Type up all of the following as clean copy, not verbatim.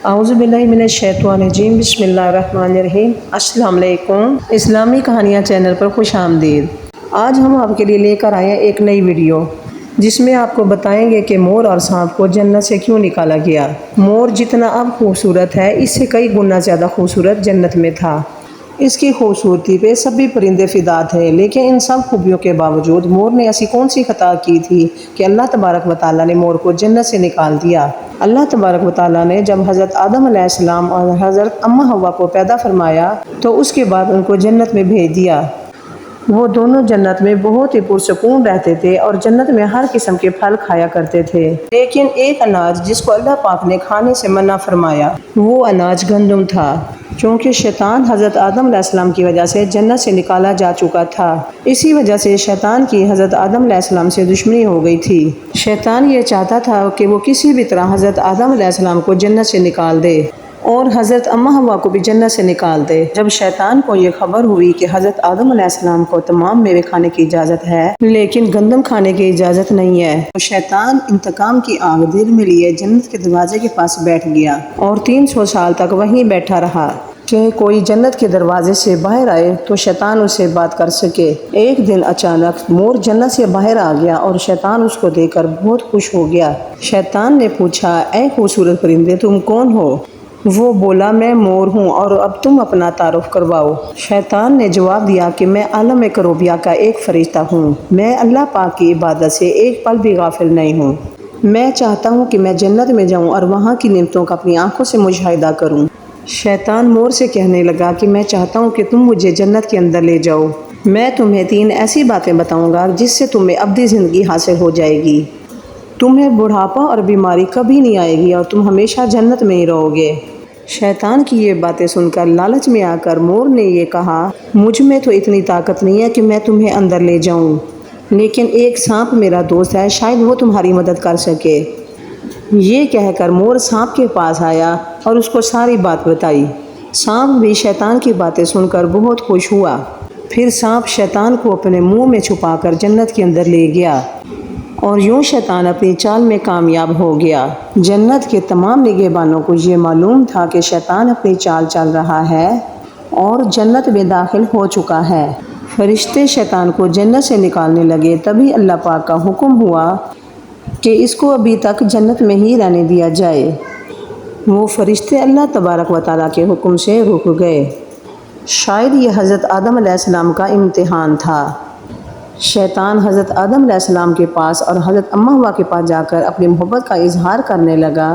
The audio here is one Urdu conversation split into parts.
اعوذ باللہ من الشیطان الرجیم، بسم اللہ الرحمن الرحیم۔ السلام علیکم، اسلامی کہانیاں چینل پر خوش آمدید۔ آج ہم آپ کے لیے لے کر آئے ہیں ایک نئی ویڈیو جس میں آپ کو بتائیں گے کہ مور اور سانپ کو جنت سے کیوں نکالا گیا۔ مور جتنا اب خوبصورت ہے، اس سے کئی گنا زیادہ خوبصورت جنت میں تھا۔ اس کی خوبصورتی پہ سبھی پرندے فدا تھے، لیکن ان سب خوبیوں کے باوجود مور نے ایسی کون سی خطا کی تھی کہ اللہ تبارک و تعالیٰ نے مور کو جنت سے نکال دیا۔ اللہ تبارک و تعالیٰ نے جب حضرت آدم علیہ السلام اور حضرت اماں حوا کو پیدا فرمایا تو اس کے بعد ان کو جنت میں بھیج دیا۔ وہ دونوں جنت میں بہت ہی پرسکون رہتے تھے اور جنت میں ہر قسم کے پھل کھایا کرتے تھے، لیکن ایک اناج جس کو اللہ پاک نے کھانے سے منع فرمایا وہ اناج گندم تھا، کیونکہ شیطان حضرت آدم علیہ السلام کی وجہ سے جنت سے نکالا جا چکا تھا۔ اسی وجہ سے شیطان کی حضرت آدم علیہ السلام سے دشمنی ہو گئی تھی۔ شیطان یہ چاہتا تھا کہ وہ کسی بھی طرح حضرت آدم علیہ السلام کو جنت سے نکال دے اور حضرت اماں حوا کو بھی جنت سے نکال دے۔ جب شیطان کو یہ خبر ہوئی کہ حضرت آدم علیہ السلام کو تمام میوے کھانے کی اجازت ہے لیکن گندم کھانے کی اجازت نہیں ہے، تو شیطان انتقام کی آگ دل میں لیے جنت کے دروازے کے پاس بیٹھ گیا اور 300 سال تک وہیں بیٹھا رہا کہ کوئی جنت کے دروازے سے باہر آئے تو شیطان اس سے بات کر سکے۔ ایک دن اچانک مور جنت سے باہر آ گیا اور شیطان اس کو دیکھ کر بہت خوش ہو گیا۔ شیطان نے پوچھا، اے خوبصورت پرندے، تم کون ہو؟ وہ بولا، میں مور ہوں اور اب تم اپنا تعارف کرواؤ۔ شیطان نے جواب دیا کہ میں عالم کروبیہ کا ایک فرشتہ ہوں، میں اللہ پاک کی عبادت سے ایک پل بھی غافل نہیں ہوں۔ میں چاہتا ہوں کہ میں جنت میں جاؤں اور وہاں کی نعمتوں کا اپنی آنکھوں سے مشاہدہ کروں۔ شیطان مور سے کہنے لگا کہ میں چاہتا ہوں کہ تم مجھے جنت کے اندر لے جاؤ، میں تمہیں 3 ایسی باتیں بتاؤں گا جس سے تمہیں ابدی زندگی حاصل ہو جائے گی، تمہیں بڑھاپا اور بیماری کبھی نہیں آئے گی اور تم ہمیشہ جنت میں ہی رہو گے۔ شیطان کی یہ باتیں سن کر لالچ میں آ کر مور نے یہ کہا، مجھ میں تو اتنی طاقت نہیں ہے کہ میں تمہیں اندر لے جاؤں، لیکن ایک سانپ میرا دوست ہے، شاید وہ تمہاری مدد کر سکے۔ یہ کہہ کر مور سانپ کے پاس آیا اور اس کو ساری بات بتائی۔ سانپ بھی شیطان کی باتیں سن کر بہت خوش ہوا۔ پھر سانپ شیطان کو اپنے منہ میں چھپا کر جنت کے اندر لے گیا اور یوں شیطان اپنی چال میں کامیاب ہو گیا۔ جنت کے تمام نگہبانوں کو یہ معلوم تھا کہ شیطان اپنی چال چل رہا ہے اور جنت میں داخل ہو چکا ہے۔ فرشتے شیطان کو جنت سے نکالنے لگے، تبھی اللہ پاک کا حکم ہوا کہ اس کو ابھی تک جنت میں ہی رہنے دیا جائے۔ وہ فرشتے اللہ تبارک و تعالیٰ کے حکم سے رک گئے۔ شاید یہ حضرت آدم علیہ السلام کا امتحان تھا۔ شیطان حضرت آدم علیہ السلام کے پاس اور حضرت اماں حوا کے پاس جا کر اپنی محبت کا اظہار کرنے لگا۔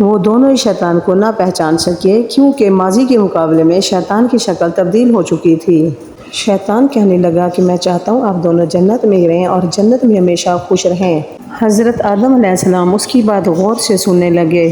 وہ دونوں ہی شیطان کو نہ پہچان سکے کیونکہ ماضی کے مقابلے میں شیطان کی شکل تبدیل ہو چکی تھی۔ شیطان کہنے لگا کہ میں چاہتا ہوں آپ دونوں جنت میں ہی رہیں اور جنت میں ہمیشہ خوش رہیں۔ حضرت آدم علیہ السلام اس کی بات غور سے سننے لگے۔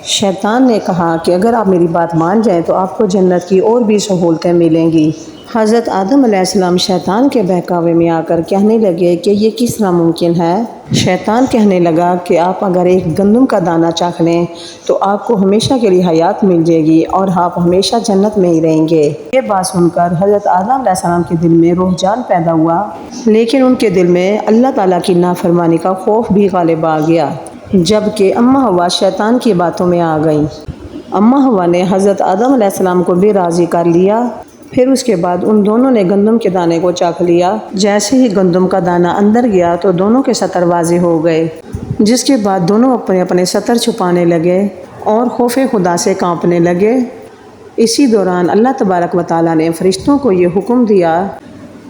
شیطان نے کہا کہ اگر آپ میری بات مان جائیں تو آپ کو جنت کی اور بھی سہولتیں ملیں گی۔ حضرت آدم علیہ السلام شیطان کے بہکاوے میں آ کر کہنے لگے کہ یہ کس طرح ممکن ہے؟ شیطان کہنے لگا کہ آپ اگر ایک گندم کا دانہ چکھ لیں تو آپ کو ہمیشہ کے لیے حیات مل جائے گی اور آپ ہمیشہ جنت میں ہی رہیں گے۔ یہ بات سن کر حضرت آدم علیہ السلام کے دل میں رجحان پیدا ہوا، لیکن ان کے دل میں اللہ تعالیٰ کی نافرمانی کا خوف بھی غالب آ گیا۔ جبکہ اماں حوا شیطان کی باتوں میں آ گئیں۔ اماں حوا نے حضرت آدم علیہ السلام کو بھی راضی کر لیا۔ پھر اس کے بعد ان دونوں نے گندم کے دانے کو چکھ لیا۔ جیسے ہی گندم کا دانہ اندر گیا تو دونوں کے سطر واضح ہو گئے، جس کے بعد دونوں اپنے اپنے سطر چھپانے لگے اور خوف خدا سے کانپنے لگے۔ اسی دوران اللہ تبارک و تعالیٰ نے فرشتوں کو یہ حکم دیا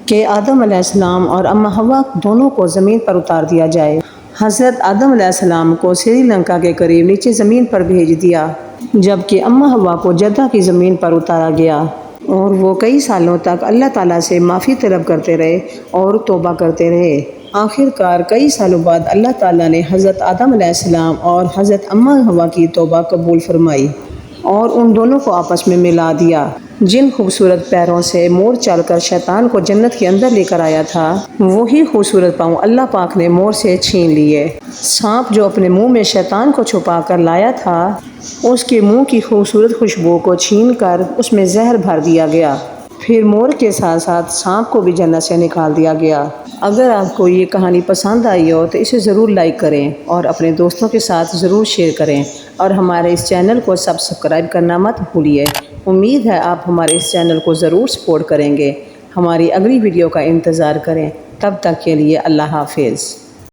کہ آدم علیہ السلام اور اماں حوا دونوں کو زمین پر اتار دیا جائے۔ حضرت آدم علیہ السلام کو سری لنکا کے قریب نیچے زمین پر بھیج دیا، جبکہ اماں حوا کو جدہ کی زمین پر اتارا گیا اور وہ کئی سالوں تک اللہ تعالیٰ سے معافی طلب کرتے رہے اور توبہ کرتے رہے۔ آخر کار کئی سالوں بعد اللہ تعالیٰ نے حضرت آدم علیہ السلام اور حضرت اماں حوا کی توبہ قبول فرمائی اور ان دونوں کو آپس میں ملا دیا۔ جن خوبصورت پیروں سے مور چل کر شیطان کو جنت کے اندر لے کر آیا تھا، وہی خوبصورت پاؤں اللہ پاک نے مور سے چھین لیے۔ سانپ جو اپنے منہ میں شیطان کو چھپا کر لایا تھا، اس کے منہ کی خوبصورت خوشبو کو چھین کر اس میں زہر بھر دیا گیا۔ پھر مور کے ساتھ ساتھ سانپ کو بھی جنت سے نکال دیا گیا۔ اگر آپ کو یہ کہانی پسند آئی ہو تو اسے ضرور لائک کریں اور اپنے دوستوں کے ساتھ ضرور شیئر کریں، اور ہمارے اس چینل کو سبسکرائب کرنا مت بھولیے۔ امید ہے آپ ہمارے اس چینل کو ضرور سپورٹ کریں گے۔ ہماری اگلی ویڈیو کا انتظار کریں۔ تب تک کے لیے اللہ حافظ۔